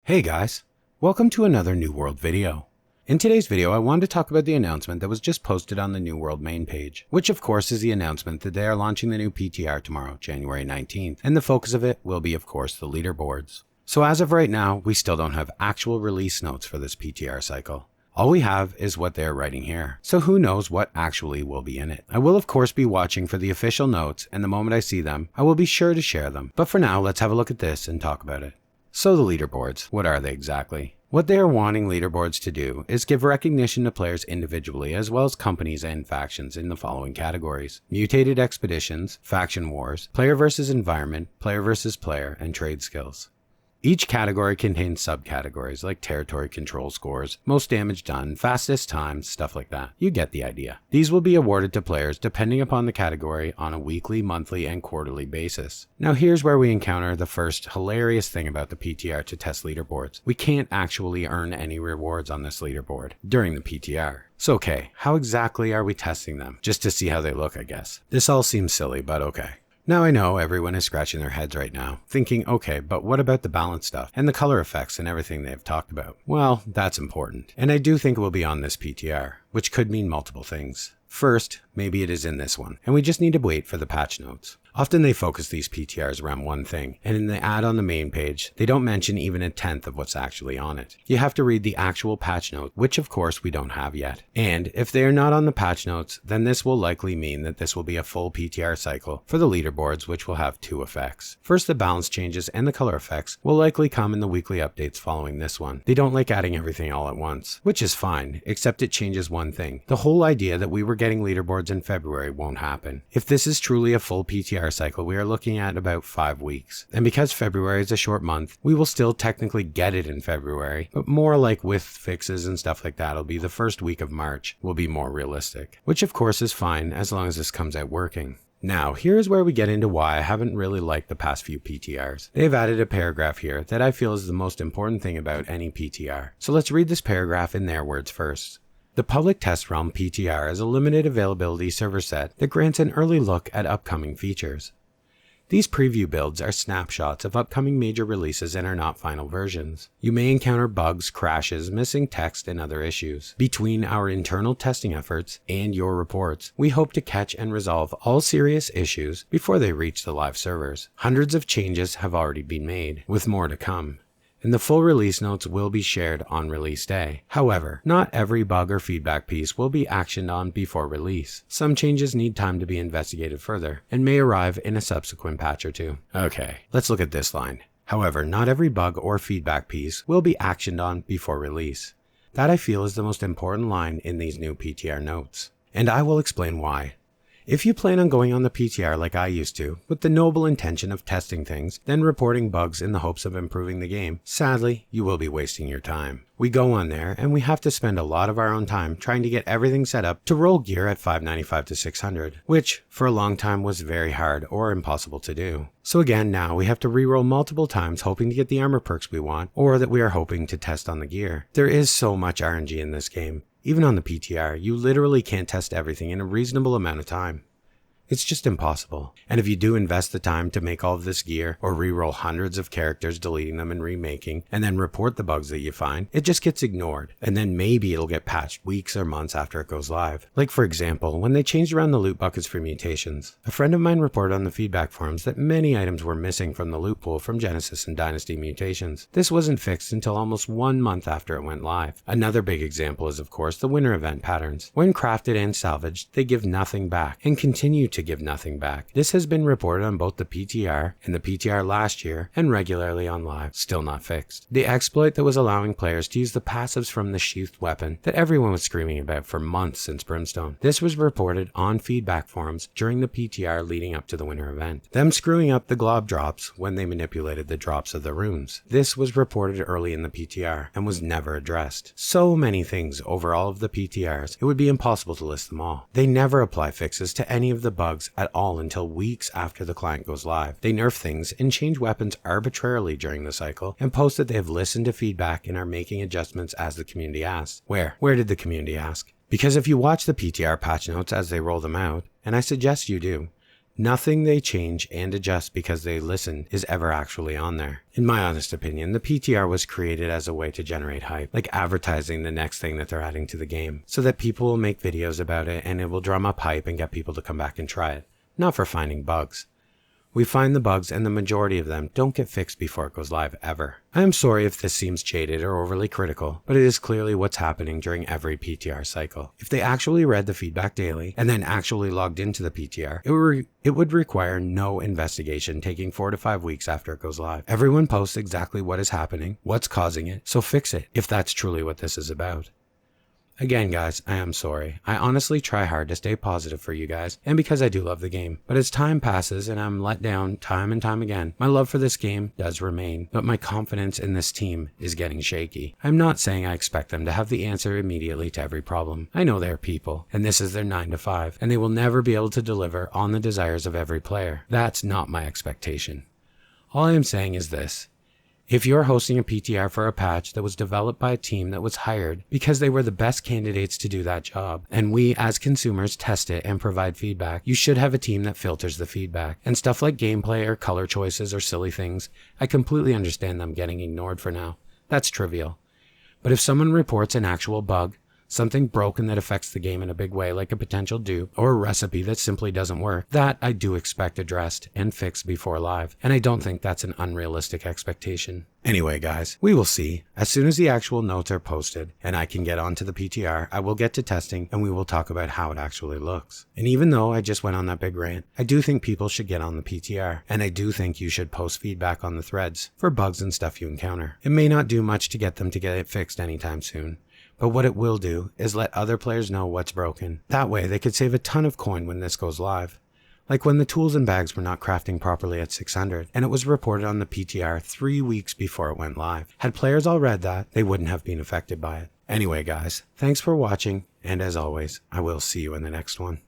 Hey guys, welcome to another New World video. In today's video, I wanted to talk about the announcement that was just posted on the New World main page, which of course is the announcement that they are launching the new PTR tomorrow, January 19th, and the focus of it will be of course the leaderboards. So as of right now, we still don't have actual release notes for this PTR cycle. All we have is what they're writing here, so who knows what actually will be in it. I will of course be watching for the official notes, and the moment I see them, I will be sure to share them. But for now, let's have a look at this and talk about it. So the leaderboards, what are they exactly? What they are wanting leaderboards to do is give recognition to players individually as well as companies and factions in the following categories: mutated expeditions, faction wars, player versus environment, player versus player, and trade skills. Each category contains subcategories like territory control scores, most damage done, fastest time, stuff like that. You get the idea. These will be awarded to players depending upon the category on a weekly, monthly, and quarterly basis. Now here's where we encounter the first hilarious thing about the PTR to test leaderboards. We can't actually earn any rewards on this leaderboard during the PTR. So okay, how exactly are we testing them? Just to see how they look, I guess. This all seems silly, but okay. Now I know everyone is scratching their heads right now, thinking, okay, but what about the balance stuff and the color effects and everything they've talked about? Well, that's important. And I do think it will be on this PTR, which could mean multiple things. First, maybe it is in this one, and we just need to wait for the patch notes. Often they focus these PTRs around one thing, and in the ad on the main page, they don't mention even a tenth of what's actually on it. You have to read the actual patch note, which of course we don't have yet. And if they are not on the patch notes, then this will likely mean that this will be a full PTR cycle for the leaderboards, which will have two effects. First, the balance changes and the color effects will likely come in the weekly updates following this one. They don't like adding everything all at once, which is fine, except it changes one thing. The whole idea that we were getting leaderboards in February won't happen. If this is truly a full PTR cycle, we are looking at about 5 weeks. And because February is a short month, we will still technically get it in February, but more like with fixes and stuff like that, it'll be the first week of March will be more realistic, which of course is fine as long as this comes out working. Now, here's where we get into why I haven't really liked the past few PTRs. They've added a paragraph here that I feel is the most important thing about any PTR. So let's read this paragraph in their words first. The Public Test Realm PTR is a limited availability server set that grants an early look at upcoming features. These preview builds are snapshots of upcoming major releases and are not final versions. You may encounter bugs, crashes, missing text, and other issues. Between our internal testing efforts and your reports, we hope to catch and resolve all serious issues before they reach the live servers. Hundreds of changes have already been made, with more to come, and the full release notes will be shared on release day. However, not every bug or feedback piece will be actioned on before release. Some changes need time to be investigated further and may arrive in a subsequent patch or two. Okay, let's look at this line. However, not every bug or feedback piece will be actioned on before release. That I feel is the most important line in these new PTR notes, and I will explain why. If you plan on going on the PTR like I used to, with the noble intention of testing things, then reporting bugs in the hopes of improving the game, sadly, you will be wasting your time. We go on there and we have to spend a lot of our own time trying to get everything set up to roll gear at 595 to 600, which for a long time was very hard or impossible to do. So again, now we have to reroll multiple times hoping to get the armor perks we want or that we are hoping to test on the gear. There is so much RNG in this game. Even on the PTR, you literally can't test everything in a reasonable amount of time. It's just impossible. And if you do invest the time to make all of this gear or reroll hundreds of characters, deleting them and remaking, and then report the bugs that you find, it just gets ignored. And then maybe it'll get patched weeks or months after it goes live. Like for example, when they changed around the loot buckets for mutations. A friend of mine reported on the feedback forums that many items were missing from the loot pool from Genesis and Dynasty mutations. This wasn't fixed until almost 1 month after it went live. Another big example is of course the winter event patterns. When crafted and salvaged, they give nothing back and continue to give nothing back. This has been reported on both the PTR and the PTR last year and regularly on live, still not fixed. The exploit that was allowing players to use the passives from the sheathed weapon that everyone was screaming about for months since Brimstone. This was reported on feedback forums during the PTR leading up to the winter event. Them screwing up the glob drops when they manipulated the drops of the runes. This was reported early in the PTR and was never addressed. So many things over all of the PTRs, it would be impossible to list them all. They never apply fixes to any of the bugs at all until weeks after the client goes live. They nerf things and change weapons arbitrarily during the cycle and post that they have listened to feedback and are making adjustments as the community asks. Where did the community ask? Because if you watch the PTR patch notes as they roll them out, and I suggest you do, Nothing they change and adjust because they listen is ever actually on there. In my honest opinion, the PTR was created as a way to generate hype, like advertising the next thing that they're adding to the game, so that people will make videos about it and it will drum up hype and get people to come back and try it, not for finding bugs. We find the bugs and the majority of them don't get fixed before it goes live ever. I am sorry if this seems jaded or overly critical, but it is clearly what's happening during every PTR cycle. If they actually read the feedback daily and then actually logged into the PTR, it would require no investigation taking 4 to 5 weeks after it goes live. Everyone posts exactly what is happening, what's causing it, so fix it if that's truly what this is about. Again, guys, I am sorry. I honestly try hard to stay positive for you guys, and because I do love the game. But as time passes and I'm let down time and time again, my love for this game does remain, but my confidence in this team is getting shaky. I'm not saying I expect them to have the answer immediately to every problem. I know they're people, and this is their 9 to 5, and they will never be able to deliver on the desires of every player. That's not my expectation. All I am saying is this. If you're hosting a PTR for a patch that was developed by a team that was hired because they were the best candidates to do that job, and we as consumers test it and provide feedback, you should have a team that filters the feedback. And stuff like gameplay or color choices or silly things, I completely understand them getting ignored for now. That's trivial. But if someone reports an actual bug, something broken that affects the game in a big way, like a potential dupe, or a recipe that simply doesn't work, that I do expect addressed and fixed before live, and I don't think that's an unrealistic expectation. Anyway, guys, we will see. As soon as the actual notes are posted and I can get onto the PTR, I will get to testing and we will talk about how it actually looks. And even though I just went on that big rant, I do think people should get on the PTR, and I do think you should post feedback on the threads for bugs and stuff you encounter. It may not do much to get them to get it fixed anytime soon, but what it will do is let other players know what's broken. That way they could save a ton of coin when this goes live. Like when the tools and bags were not crafting properly at 600, and it was reported on the PTR 3 weeks before it went live. Had players all read that, they wouldn't have been affected by it. Anyway, guys, thanks for watching, and as always, I will see you in the next one.